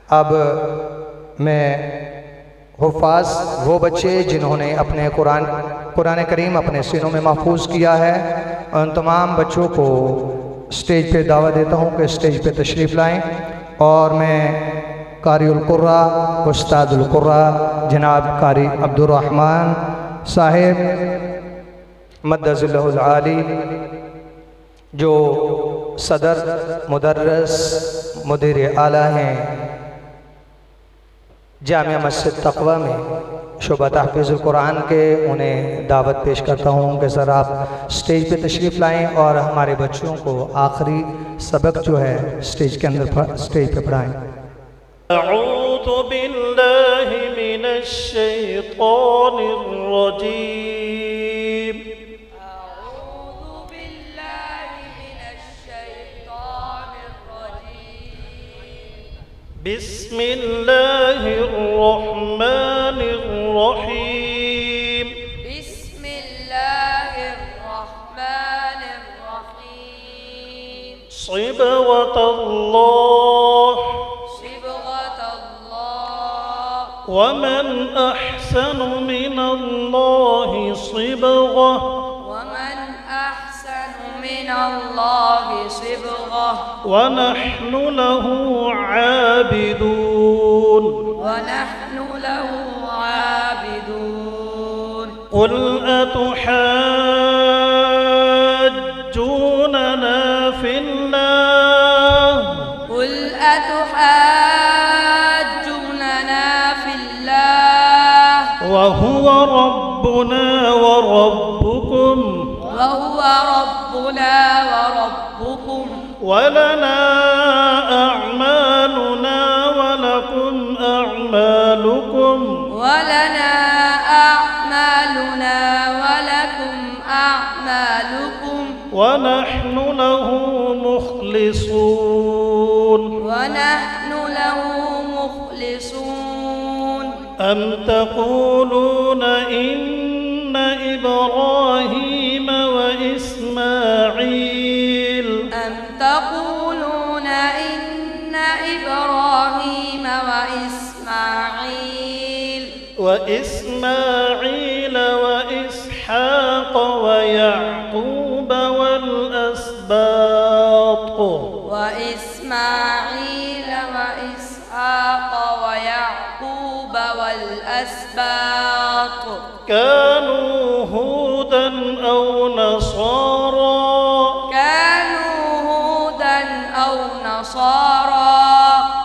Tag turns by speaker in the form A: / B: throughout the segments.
A: अब मैं हुफ़ाज़ वो बच्चे जिन्होंने अपने कुरान करीम अपने सीनों में महफूज किया है, उन तमाम बच्चों को स्टेज पे दावत देता हूँ कि स्टेज पे तशरीफ़ लाएं। और मैं कारिउल कुर्रा उस्तादुल कुर्रा जनाब कारी अब्दुर्रहमान साहिब मद्दज़िल्लहुल आली, जो सदर मुदर्रिस मुदीर आला हैं जामिया मस्जिद तक़वा में शुबा तहफ़ीज़ुल कुरान के, उन्हें दावत पेश करता हूँ कि सर आप स्टेज पे तशरीफ़ लाएं और हमारे बच्चों को आखिरी सबक जो है स्टेज के अंदर स्टेज पे पढ़ाएँ।
B: अऊज़ु बिल्लाहि मिनश शैतानिर रजीम।
C: अऊज़ु बिल्लाहि मिनश शैतानिर रजीम।
B: बिस्मिल्लाहिर रहमानिर रहीम।
C: बिस्मिल्लाहिर रहमानिर रहीम।
B: सिबग़तल्लाह
C: सिबग़तल्लाह
B: वमन अहसनु मिनल्लाहि सिबग़ह
C: वमन अहसनु मिनल्लाहि सिबग़ह
B: वनहनु लहु आबिदून।
C: वनहनु लहु आबिदून।
B: क़ुल अतुहज्जूनना फ़िल्लाह
C: क़ुल अतुहज्जुनना फ़िल्लाह
B: वहुवा रब्बुना व रब्बुकुम
C: वहुव रब्बुना व रब्बुकुम
B: वलना अअमालुना वलकुम अअमालुकुम
C: वलना अअमालुना वलकुम अअमालुकुम
B: वनहनु लहु मुख़्लिसून।
C: वनहनु लहु मुख़्लिसून।
B: अम तक़ूलून इन्न इब्राहीम व इस्माईल
C: अम तक़ूलून इन्न इब्राहीम
B: व इस्माईल व इसहाक़ व याक़ूब वल अस्बात
C: वइस्माईल वइस्हाक़ वयअक़ूब वल्अस्बात
B: कानू हूदन औ नसारा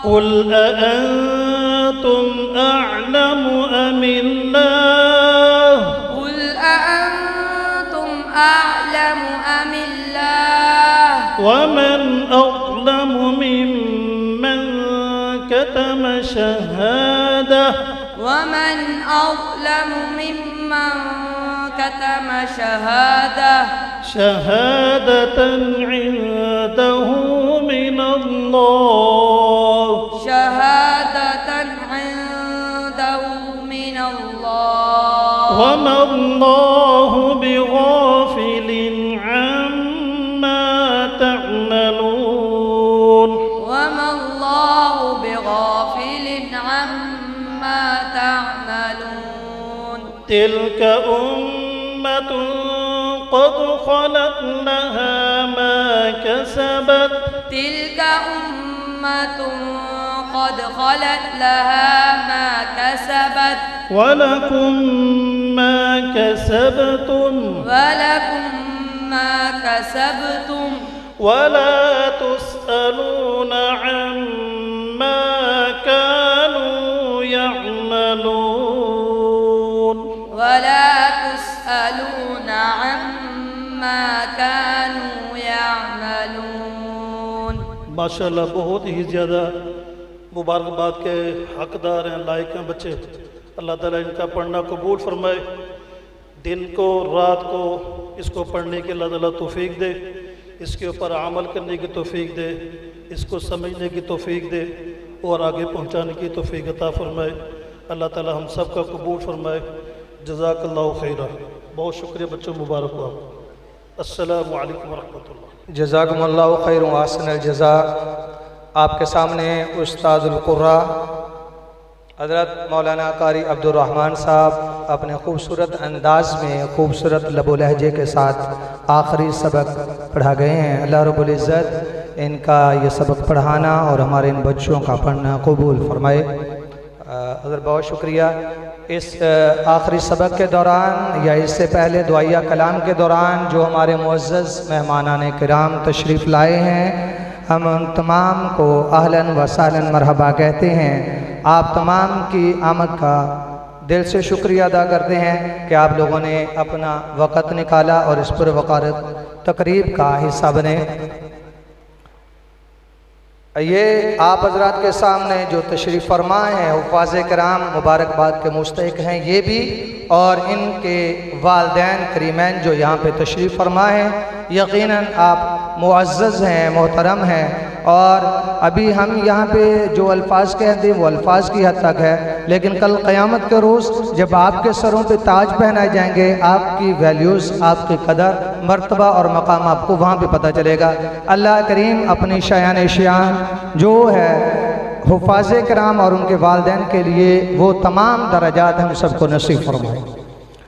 B: क़ुल अअंतुम अअलमु अमिल्लाह
C: قل أأنتم أعلم أم الله
B: वमन अज़लमु मिम्मन कतम शहादह
C: ومن أظلم ممن كتم شهادة
B: عنده من الله وما الله بغافل عما تعملون
C: وما الله بغافل عما تعملون
B: تلك أمة قد خلت لها ما كسبت
C: تلك أمة قد خلت لها ما كسبت
B: ولكم ما كسبتم ولا تسألون عما كانوا يعملون
C: ولا تسألون عما كانوا يعملون
B: माशाल्लाह बहुत ही ज़्यादा मुबारकबाद के हकदार हैं, लायक हैं बच्चे। अल्लाह ताला इनका पढ़ना कबूल फरमाए, दिन को रात को इसको पढ़ने की अल्लाह ताला तौफीक दे, इसके ऊपर अमल करने की तौफीक दे, इसको समझने की तौफीक दे और आगे पहुंचाने की तौफीक अता फरमाए। अल्लाह ताला हम सब का कबूल फरमाए। जज़ाकल्लाहु खैरा। बहुत शुक्रिया बच्चों, मुबारक हो। अस्सलामु अलैकुम व रहमतुल्लाह।
A: जज़ाकुमुल्लाहु खैरन व अहसनल जज़ा। آپ کے سامنے استاد القرآ حضرت مولانا قاری عبدالرحمن صاحب اپنے خوبصورت انداز میں خوبصورت لب و لہجے کے ساتھ آخری سبق پڑھا گئے ہیں۔ اللہ رب العزت ان کا یہ سبق پڑھانا اور ہمارے ان بچوں کا پڑھنا قبول فرمائے۔ حضرت بہت شکریہ۔ اس آخری سبق کے دوران یا اس سے پہلے دعائیہ کلام کے دوران جو ہمارے معزز مہمانان کرام تشریف لائے ہیں، ہم ان تمام کو اہلاً و سہلاً مرحبا کہتے ہیں۔ آپ تمام کی آمد کا دل سے شکریہ ادا کرتے ہیں کہ آپ لوگوں نے اپنا وقت نکالا اور اس پر وقارت تقریب کا حصہ بنے۔ یہ آپ حضرات کے سامنے جو تشریف فرما ہیں حفاظ کرام مبارکباد کے مستحق ہیں، یہ بھی اور ان کے والدین کریمین جو یہاں پہ تشریف فرما ہیں، یقیناً آپ معزز ہیں، محترم ہیں، اور ابھی ہم یہاں پہ جو الفاظ کہتے ہیں وہ الفاظ کی حد تک ہے، لیکن کل قیامت کے روز جب آپ کے سروں پہ تاج پہنائے جائیں گے، آپ کی ویلیوز، آپ کی قدر، مرتبہ اور مقام آپ کو وہاں پہ پتہ چلے گا۔ اللہ کریم اپنی شایان شیان جو ہے حفاظ کرام اور ان کے والدین کے لیے وہ تمام درجات ہم سب کو نصیب فرمائے۔